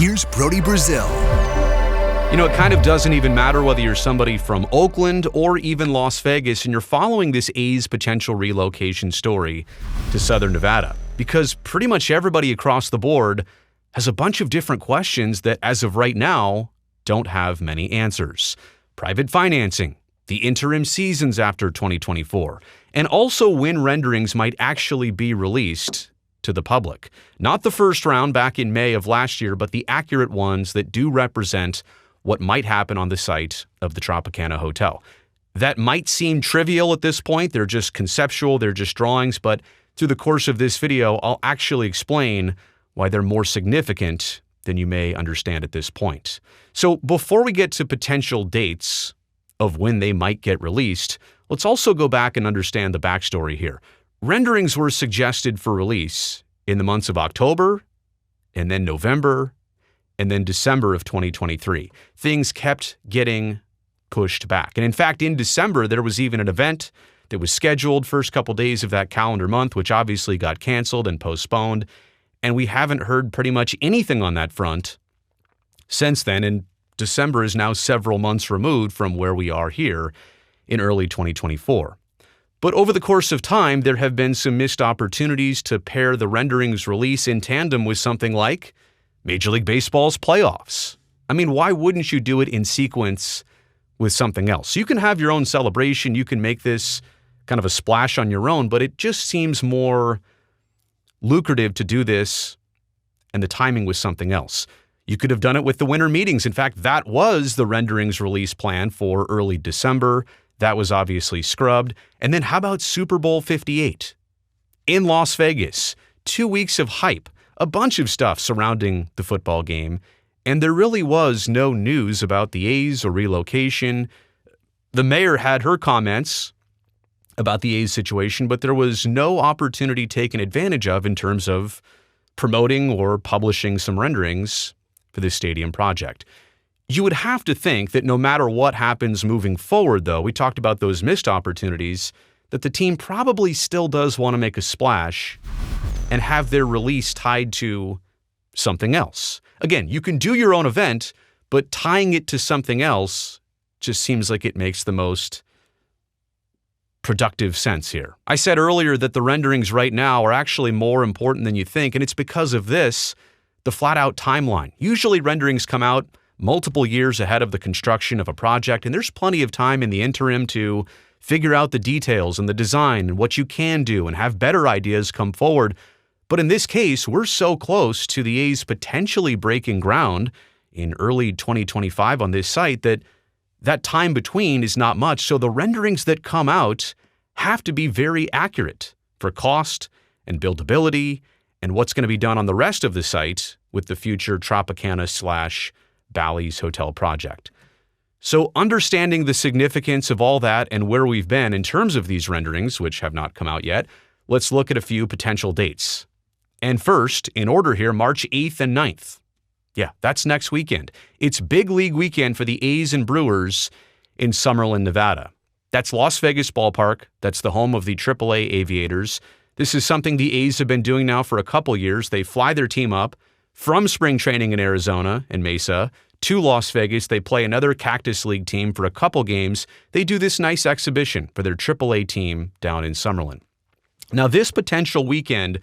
Here's Brody Brazil. You know, it kind of doesn't even matter whether you're somebody from Oakland or even Las Vegas and you're following this A's potential relocation story to Southern Nevada, because pretty much everybody across the board has a bunch of different questions that, as of right now, don't have many answers. Private financing, the interim seasons after 2024, and also when renderings might actually be released to the public. Not the first round back in May of last year, but the accurate ones that do represent what might happen on the site of the Tropicana Hotel. That might seem trivial at this point. They're just conceptual, they're just drawings, but through the course of this video, I'll actually explain why they're more significant than you may understand at this point. So before we get to potential dates of when they might get released, let's also go back and understand the backstory here. Renderings were suggested for release in the months of October, and then November, and then December of 2023. Things kept getting pushed back. And in fact, in December, there was even an event that was scheduled first couple days of that calendar month, which obviously got canceled and postponed. And we haven't heard pretty much anything on that front since then. And December is now several months removed from where we are here in early 2024. But over the course of time, there have been some missed opportunities to pair the renderings release in tandem with something like Major League Baseball's playoffs. I mean, why wouldn't you do it in sequence with something else? You can have your own celebration, you can make this kind of a splash on your own, but it just seems more lucrative to do this and the timing was something else. You could have done it with the winter meetings. In fact, that was the renderings release plan for early December. That was obviously scrubbed. And then how about Super Bowl 58 in Las Vegas? 2 weeks of hype. A bunch of stuff surrounding the football game, and there really was no news about the A's or relocation. The mayor had her comments about the A's situation, but there was no opportunity taken advantage of in terms of promoting or publishing some renderings for this stadium project. You would have to think that no matter what happens moving forward, though, we talked about those missed opportunities, that the team probably still does want to make a splash and have their release tied to something else. Again, you can do your own event, but tying it to something else just seems like it makes the most productive sense here. I said earlier that the renderings right now are actually more important than you think, and it's because of this, the flat-out timeline. Usually renderings come out multiple years ahead of the construction of a project, and there's plenty of time in the interim to figure out the details and the design and what you can do and have better ideas come forward. But in this case, we're so close to the A's potentially breaking ground in early 2025 on this site that time between is not much. So the renderings that come out have to be very accurate for cost and buildability and what's going to be done on the rest of the site with the future Tropicana/Bally's Hotel project. So understanding the significance of all that and where we've been in terms of these renderings, which have not come out yet, let's look at a few potential dates. And first, in order here, March 8th and 9th. Yeah, that's next weekend. It's Big League weekend for the A's and Brewers in Summerlin, Nevada. That's Las Vegas Ballpark. That's the home of the AAA Aviators. This is something the A's have been doing now for a couple years. They fly their team up from spring training in Arizona and Mesa to Las Vegas. They play another Cactus League team for a couple games. They do this nice exhibition for their AAA team down in Summerlin. Now, this potential weekend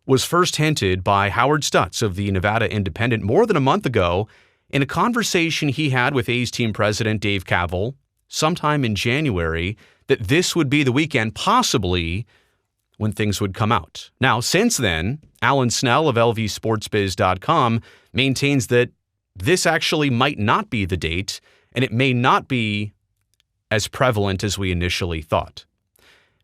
was first hinted by Howard Stutz of the Nevada Independent more than a month ago in a conversation he had with A's team president Dave Kaval sometime in January, that this would be the weekend possibly when things would come out. Now, since then, Alan Snell of LVSportsBiz.com maintains that this actually might not be the date, and it may not be as prevalent as we initially thought.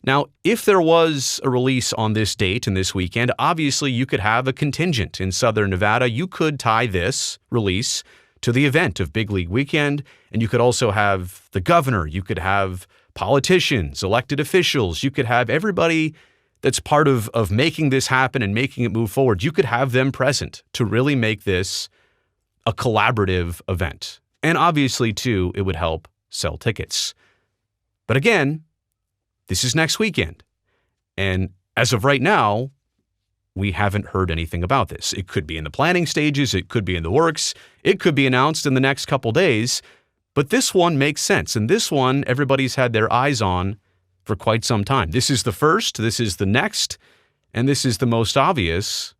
Now, if there was a release on this date and this weekend, obviously you could have a contingent in Southern Nevada. You could tie this release to the event of Big League Weekend, and you could also have the governor, you could have politicians, elected officials, you could have everybody that's part of making this happen and making it move forward. You could have them present to really make this a collaborative event. And obviously, too, it would help sell tickets. But again, this is next weekend. And as of right now, we haven't heard anything about this. It could be in the planning stages, it could be in the works, it could be announced in the next couple days, but this one makes sense. And this one, everybody's had their eyes on for quite some time. This is the first, this is the next, and this is the most obvious,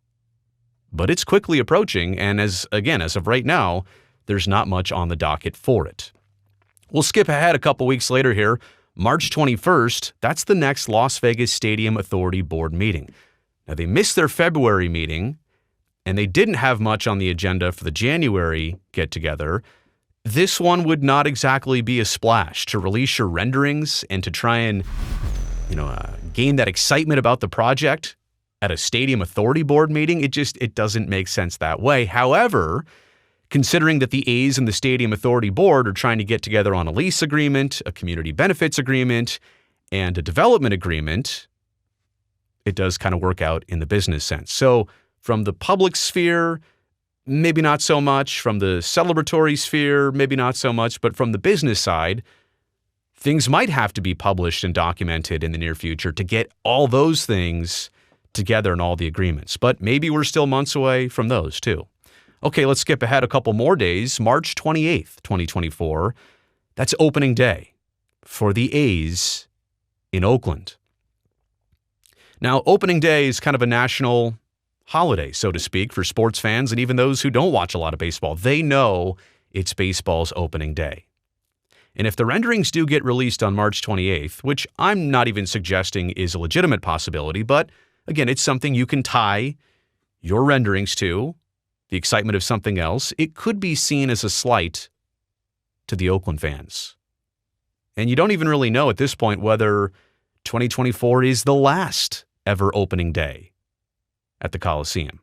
but it's quickly approaching. And as of right now, there's not much on the docket for it. We'll skip ahead a couple weeks later here. March 21st, that's the next Las Vegas Stadium Authority Board meeting. Now, they missed their February meeting, and they didn't have much on the agenda for the January get-together. This one would not exactly be a splash to release your renderings and to try and, gain that excitement about the project at a Stadium Authority Board meeting. It doesn't make sense that way. However, considering that the A's and the Stadium Authority Board are trying to get together on a lease agreement, a community benefits agreement, and a development agreement, it does kind of work out in the business sense. So from the public sphere, maybe not so much. From the celebratory sphere, maybe not so much. But from the business side, things might have to be published and documented in the near future to get all those things together in all the agreements. But maybe we're still months away from those too. Okay, let's skip ahead a couple more days. March 28th, 2024. That's opening day for the A's in Oakland. Now, opening day is kind of a national holiday, so to speak, for sports fans and even those who don't watch a lot of baseball. They know it's baseball's opening day. And if the renderings do get released on March 28th, which I'm not even suggesting is a legitimate possibility, but again, it's something you can tie your renderings to, the excitement of something else, it could be seen as a slight to the Oakland fans. And you don't even really know at this point whether 2024 is the last ever opening day at the Coliseum.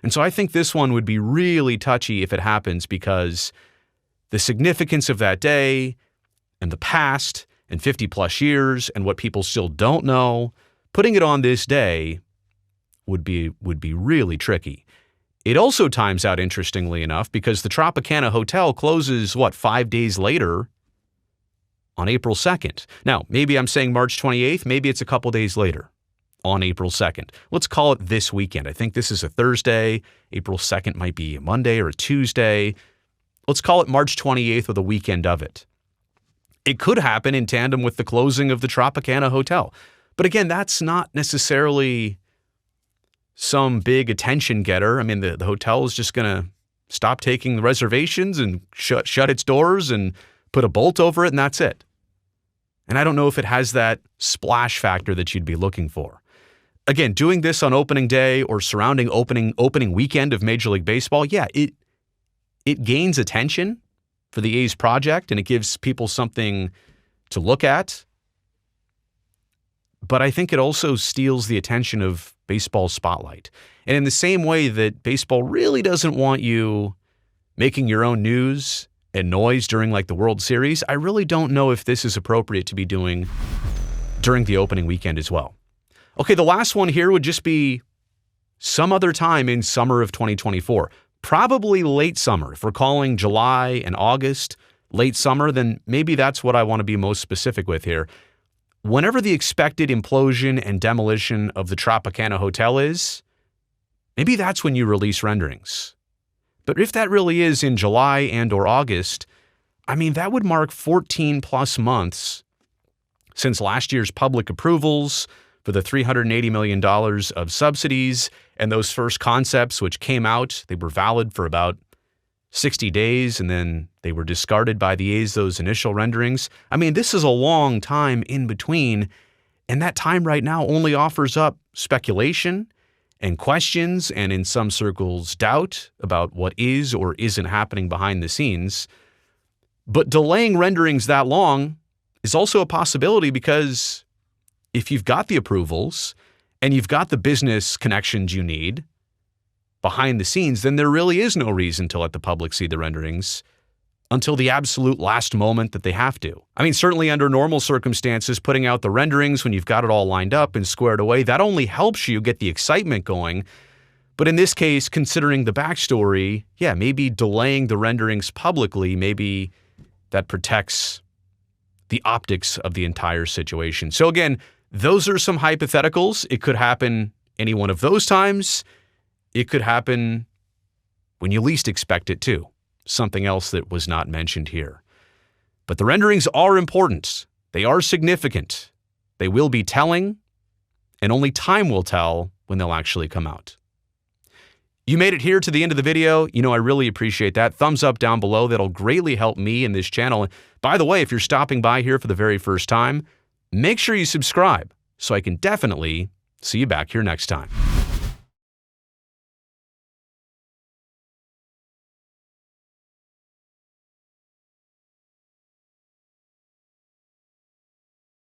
And so I think this one would be really touchy if it happens, because the significance of that day and the past and 50 plus years and what people still don't know, putting it on this day would be really tricky. It also times out, interestingly enough, because the Tropicana Hotel closes, 5 days later on April 2nd. Now, maybe I'm saying March 28th, maybe it's a couple days later on April 2nd. Let's call it this weekend. I think this is a Thursday. April 2nd might be a Monday or a Tuesday. Let's call it March 28th or the weekend of it. It could happen in tandem with the closing of the Tropicana Hotel. But again, that's not necessarily some big attention getter. I mean, the hotel is just going to stop taking the reservations and shut its doors and put a bolt over it, and that's it. And I don't know if it has that splash factor that you'd be looking for. Again, doing this on opening day or surrounding opening weekend of Major League Baseball, yeah, it gains attention for the A's project, and it gives people something to look at. But I think it also steals the attention of baseball's spotlight. And in the same way that baseball really doesn't want you making your own news and noise during the World Series, I really don't know if this is appropriate to be doing during the opening weekend as well. Okay, the last one here would just be some other time in summer of 2024. Probably late summer. If we're calling July and August late summer, then maybe that's what I want to be most specific with here. Whenever the expected implosion and demolition of the Tropicana Hotel is, maybe that's when you release renderings. But if that really is in July and or August, I mean, that would mark 14 plus months since last year's public approvals for the $380 million of subsidies and those first concepts which came out. They were valid for about 60 days, and then they were discarded by the A's, those initial renderings. I mean, this is a long time in between, and that time right now only offers up speculation and questions, and in some circles, doubt about what is or isn't happening behind the scenes. But delaying renderings that long is also a possibility, because if you've got the approvals and you've got the business connections you need behind the scenes, then there really is no reason to let the public see the renderings until the absolute last moment that they have to. I mean, certainly under normal circumstances, putting out the renderings when you've got it all lined up and squared away, that only helps you get the excitement going. But in this case, considering the backstory, yeah, maybe delaying the renderings publicly, maybe that protects the optics of the entire situation. So again, those are some hypotheticals. It could happen any one of those times, it could happen when you least expect it to. Something else that was not mentioned here. But the renderings are important. They are significant. They will be telling, and only time will tell when they'll actually come out. You made it here to the end of the video. I really appreciate that. Thumbs up down below. That'll greatly help me and this channel. By the way, if you're stopping by here for the very first time, make sure you subscribe so I can definitely see you back here next time.